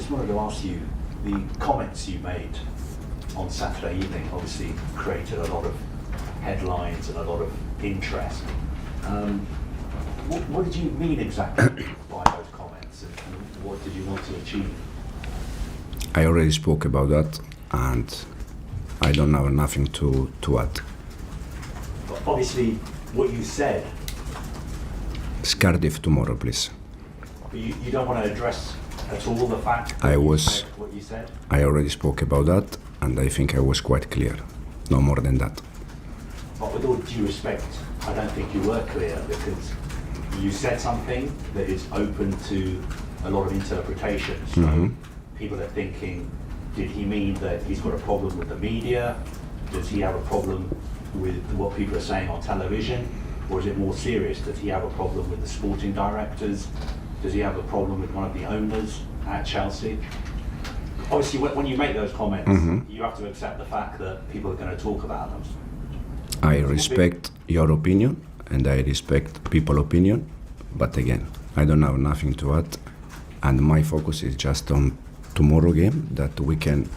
just wanted to ask you, the comments you made on Saturday evening obviously created a lot of headlines and a lot of interest. What did you mean exactly by those comments, and what did you want to achieve? I already spoke about that, and I don't have nothing to add. But obviously, what you said... It's Cardiff tomorrow, please. But you don't want to address at all the fact that what you said? I already spoke about that, and I think I was quite clear. No more than that. But with all due respect, I don't think you were clear, because you said something that is open to a lot of interpretation. So people are thinking, did he mean that he's got a problem with the media? Does he have a problem with what people are saying on television? Or is it more serious? Does he have a problem with the sporting directors? Does he have a problem with one of the owners at Chelsea? Obviously, when you make those comments, you have to accept the fact that people are going to talk about them. I respect your opinion, and I respect people's opinion, but again, I don't have nothing to add, and my focus is just on tomorrow game, that we can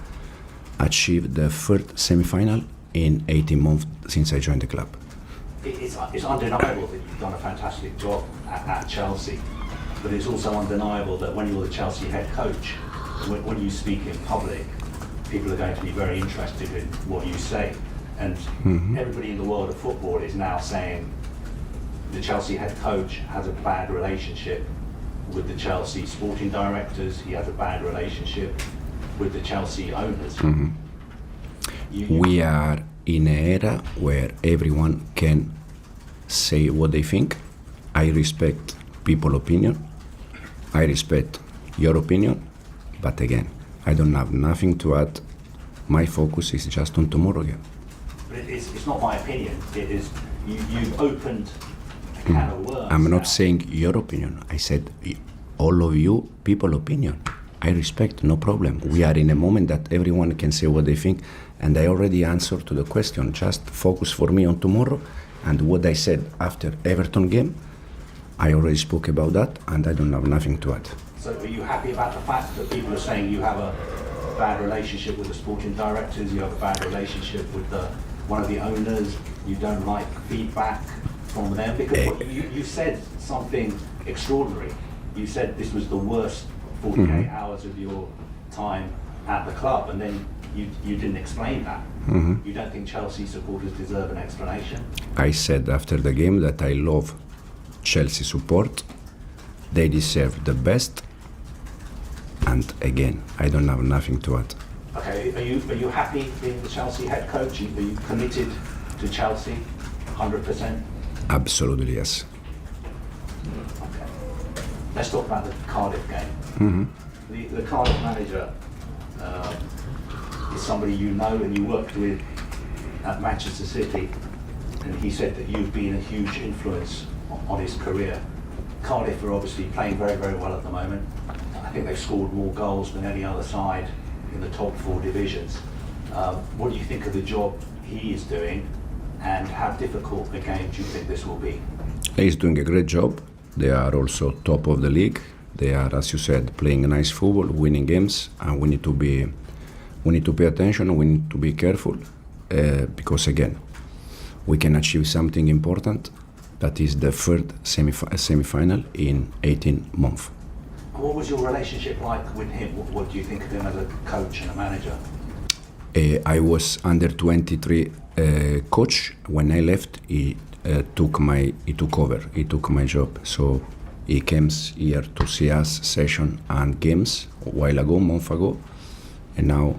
achieve the third semi-final in 18 months since I joined the club. It's undeniable that you've done a fantastic job at Chelsea, but it's also undeniable that when you're the Chelsea head coach, when you speak in public, people are going to be very interested in what you say. And everybody in the world of football is now saying the Chelsea head coach has a bad relationship with the Chelsea sporting directors, he has a bad relationship with the Chelsea owners. We are in an era where everyone can say what they think. I respect people's opinion, I respect your opinion, but again, I don't have nothing to add. My focus is just on tomorrow game. But it's not my opinion, it is, you've opened a can of worms. I'm not saying your opinion, I said all of you people's opinion. I respect, no problem. We are in a moment that everyone can say what they think, and I already answered to the question. Just focus for me on tomorrow, and what I said after Everton game, I already spoke about that, and I don't have nothing to add. So are you happy about the fact that people are saying you have a bad relationship with the sporting directors, you have a bad relationship with one of the owners, you don't like feedback from them? Because you said something extraordinary. You said this was the worst 48 hours of your time at the club, and then you didn't explain that. You don't think Chelsea supporters deserve an explanation? I said after the game that I love Chelsea support. They deserve the best, and again, I don't have nothing to add. Okay, are you happy being the Chelsea head coach? Are you committed to Chelsea 100%? Absolutely, yes. Okay. Let's talk about the Cardiff game. The Cardiff manager is somebody you know and you worked with at Manchester City, and he said that you've been a huge influence on his career. Cardiff are obviously playing very, very well at the moment. I think they've scored more goals than any other side in the top 4 divisions. What do you think of the job he is doing, and how difficult a game do you think this will be? He's doing a great job. They are also top of the league. They are, as you said, playing a nice football, winning games, and we need to pay attention. We need to be careful because again, we can achieve something important. That is the third semi-final in 18 months. What was your relationship like with him? What do you think of him as a coach and a manager? I was under 23 coach. When I left, he took over. He took my job. So he came here to see us session and games a month ago, and now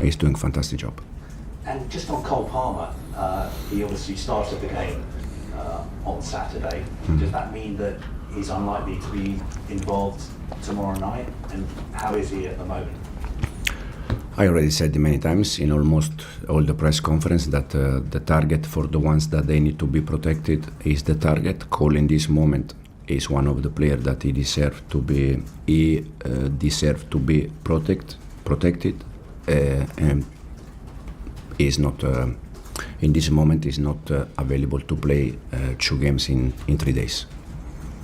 he's doing a fantastic job. And just on Cole Palmer, he obviously started the game on Saturday. Does that mean that he's unlikely to be involved tomorrow night? And how is he at the moment? I already said many times in almost all the press conference that the target for the ones that they need to be protected is the target. Cole in this moment is one of the players that he deserves to be. He deserves to be protected, and is not. In this moment, is not available to play 2 games in 3 days.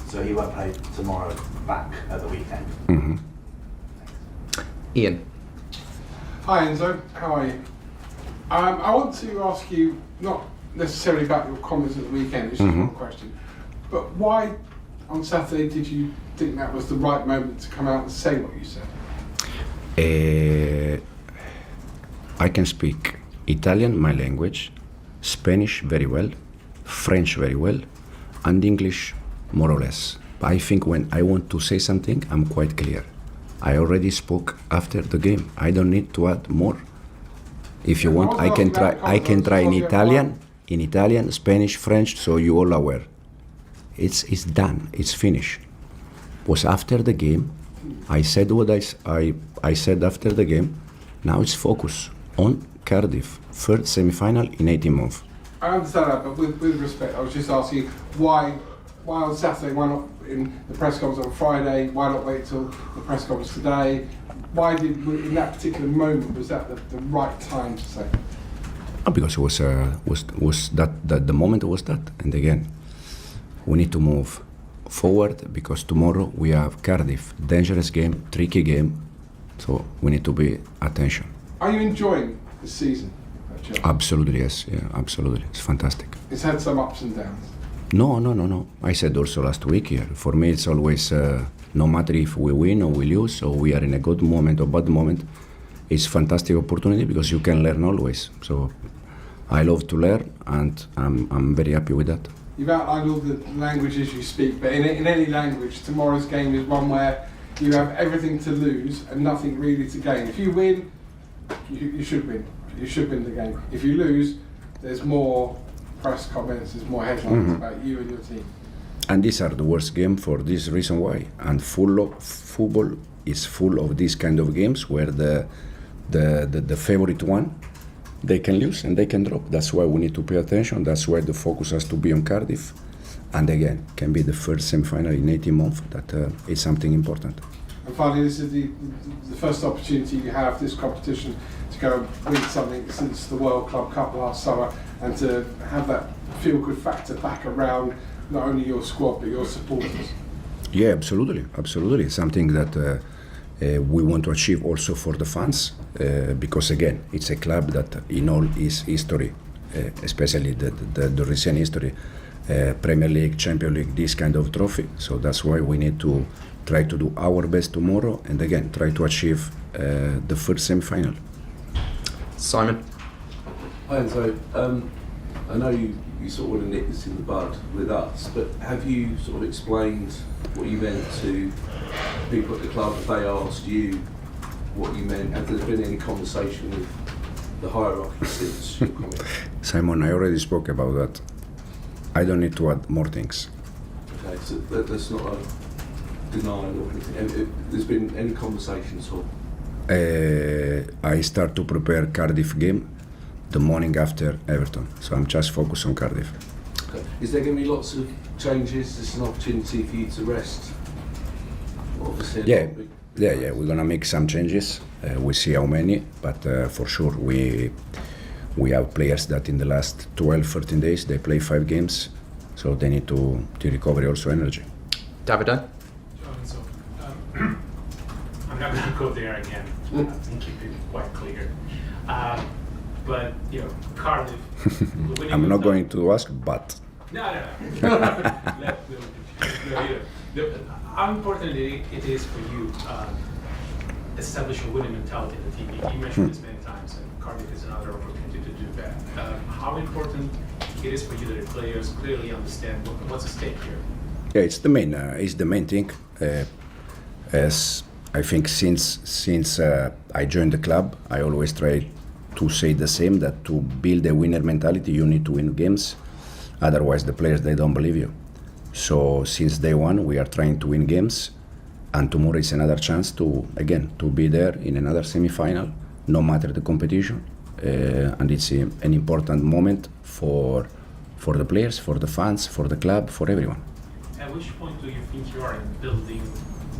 So he won't play tomorrow, back at the weekend? Ian. Hi Enzo, how are you? I want to ask you, not necessarily about your comments at the weekend, it's just one question, but why on Saturday did you think that was the right moment to come out and say what you said? I can speak Italian, my language, Spanish very well, French very well, and English more or less. But I think when I want to say something, I'm quite clear. I already spoke after the game. I don't need to add more. If you want, I can try. I can try in Italian, Spanish, French. So you all aware. It's done. It's finished. Was after the game. I said what I said after the game. Now it's focus on Cardiff, third semi-final in 18 months. I understand that, but with respect, I was just asking why on Saturday, why not in the press conference on Friday, why not wait till the press conference today? Why in that particular moment, was that the right time to say? Because it was that the moment was that, and again, we need to move forward because tomorrow we have Cardiff, dangerous game, tricky game, so we need to be attention. Are you enjoying the season? Absolutely, yes, yeah, absolutely, it's fantastic. It's had some ups and downs. No. I said also last week here, for me it's always, no matter if we win or we lose, or we are in a good moment or bad moment, it's fantastic opportunity because you can learn always. So I love to learn and I'm very happy with that. You've outlined all the languages you speak, but in any language, tomorrow's game is one where you have everything to lose and nothing really to gain. If you win, you should win. You should win the game. If you lose, there's more press comments, there's more headlines about you and your team. And these are the worst games for this reason why. And football is full of these kind of games where the favorite one, they can lose and they can drop. That's why we need to pay attention. That's why the focus has to be on Cardiff. And again, can be the first semi-final in 18 months. That is something important. And finally, this is the first opportunity you have, this competition, to go and win something since the World Club Cup last summer, and to have that feel-good factor back around not only your squad but your supporters. Yeah, absolutely. Something that we want to achieve also for the fans, because again, it's a club that in all its history, especially the recent history, Premier League, Champions League, this kind of trophy. So that's why we need to try to do our best tomorrow, and again, try to achieve the first semi-final. Simon. Hi Enzo, I know you sort of want to nip this in the bud with us, but have you sort of explained what you meant to people at the club if they asked you what you meant? Have there been any conversation with the hierarchy since your comment? Simon, I already spoke about that. I don't need to add more things. Okay, so that's not a denial or anything. There's been any conversations or? I start to prepare Cardiff game the morning after Everton, so I'm just focused on Cardiff. Okay. Is there going to be lots of changes? This is an opportunity for you to rest? Obviously, Yeah, we're gonna make some changes. We'll see how many, but for sure we have players that in the last 12-13 days they play 5 games, so they need to recover also energy. Davido. So, I'm not going to go there again. I think you've been quite clear. But, Cardiff... I'm not going to ask, but... No. How important it is for you establish a winning mentality in the team? You mentioned this many times, and Cardiff is another opportunity to do that. How important it is for you that the players clearly understand what's at stake here? Yeah, it's the main thing. As I think since I joined the club, I always try to say the same, that to build a winner mentality, you need to win games. Otherwise, the players, they don't believe you. So since day one, we are trying to win games, and tomorrow is another chance to be there in another semi-final, no matter the competition. And it's an important moment for the players, for the fans, for the club, for everyone. At which point do you think you are in building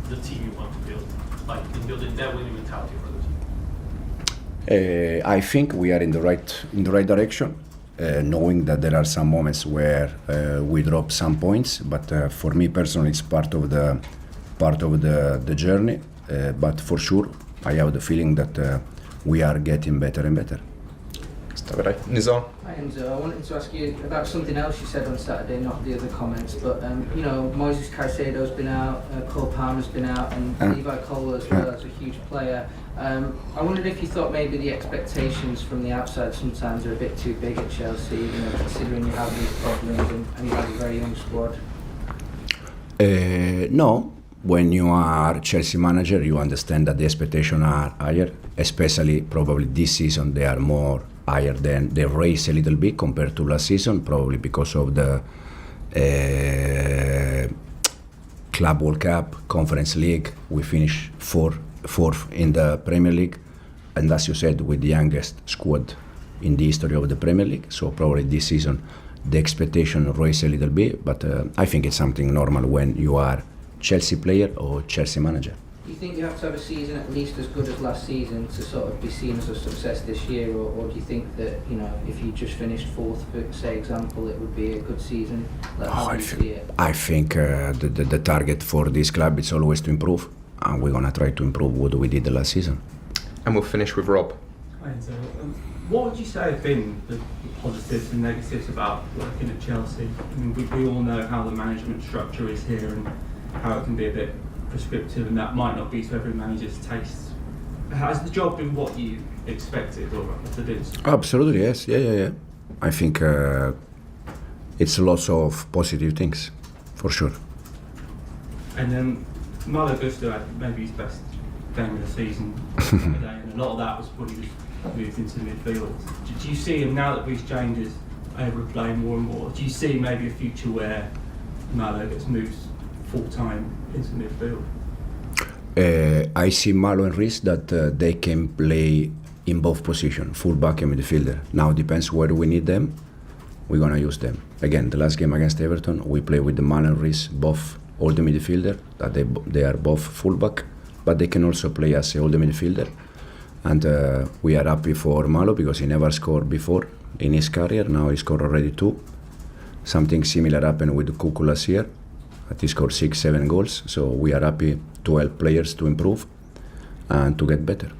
the team you want to build, like in building that winning mentality for the team? I think we are in the right direction, knowing that there are some moments where we drop some points, but for me personally, it's part of the journey. But for sure, I have the feeling that we are getting better and better. Davide. Nizar. Hi Enzo, I wanted to ask you about something else you said on Saturday, not the other comments, but you know, Moises Caicedo's been out, Cole Palmer's been out, and Levi Colwill as well as a huge player. I wondered if you thought maybe the expectations from the outside sometimes are a bit too big at Chelsea, you know, considering you have these problems and you have a very young squad. No, when you are Chelsea manager, you understand that the expectations are higher, especially probably this season they are more higher than they raise a little bit compared to last season, probably because of the Club World Cup, Conference League. We finished fourth in the Premier League, and as you said, with the youngest squad in the history of the Premier League. So probably this season the expectation raised a little bit, but I think it's something normal when you are Chelsea player or Chelsea manager. Do you think you have to have a season at least as good as last season to sort of be seen as a success this year, or do you think that, you know, if you just finished fourth, for say example, it would be a good season? Like, how do you see it? I think the target for this club is always to improve, and we're gonna try to improve what we did the last season. And we'll finish with Rob. Hi, Enzo. What would you say have been the positives and negatives about working at Chelsea? I mean, we all know how the management structure is here and how it can be a bit prescriptive, and that might not be to every manager's taste. Has the job been what you expected, or has it been? Absolutely, yes. Yeah. I think it's lots of positive things, for sure. And then Malo Gusto had maybe his best game of the season today, and a lot of that was when he was moved into midfield. Do you see him, now that Reece James is able to play more and more, do you see maybe a future where Malo gets moved full-time into midfield? I see Malo and Reece that they can play in both positions, full-back and midfielder. Now it depends where we need them, we're going to use them. Again, the last game against Everton, we play with the Malo and Reece, both all the midfielder, that they are both full-back, but they can also play as all the midfielder. And we are happy for Malo because he never scored before in his career. Now he scored already 2. Something similar happened with Kuku last year. He scored 6-7 goals. So we are happy to help players to improve and to get better.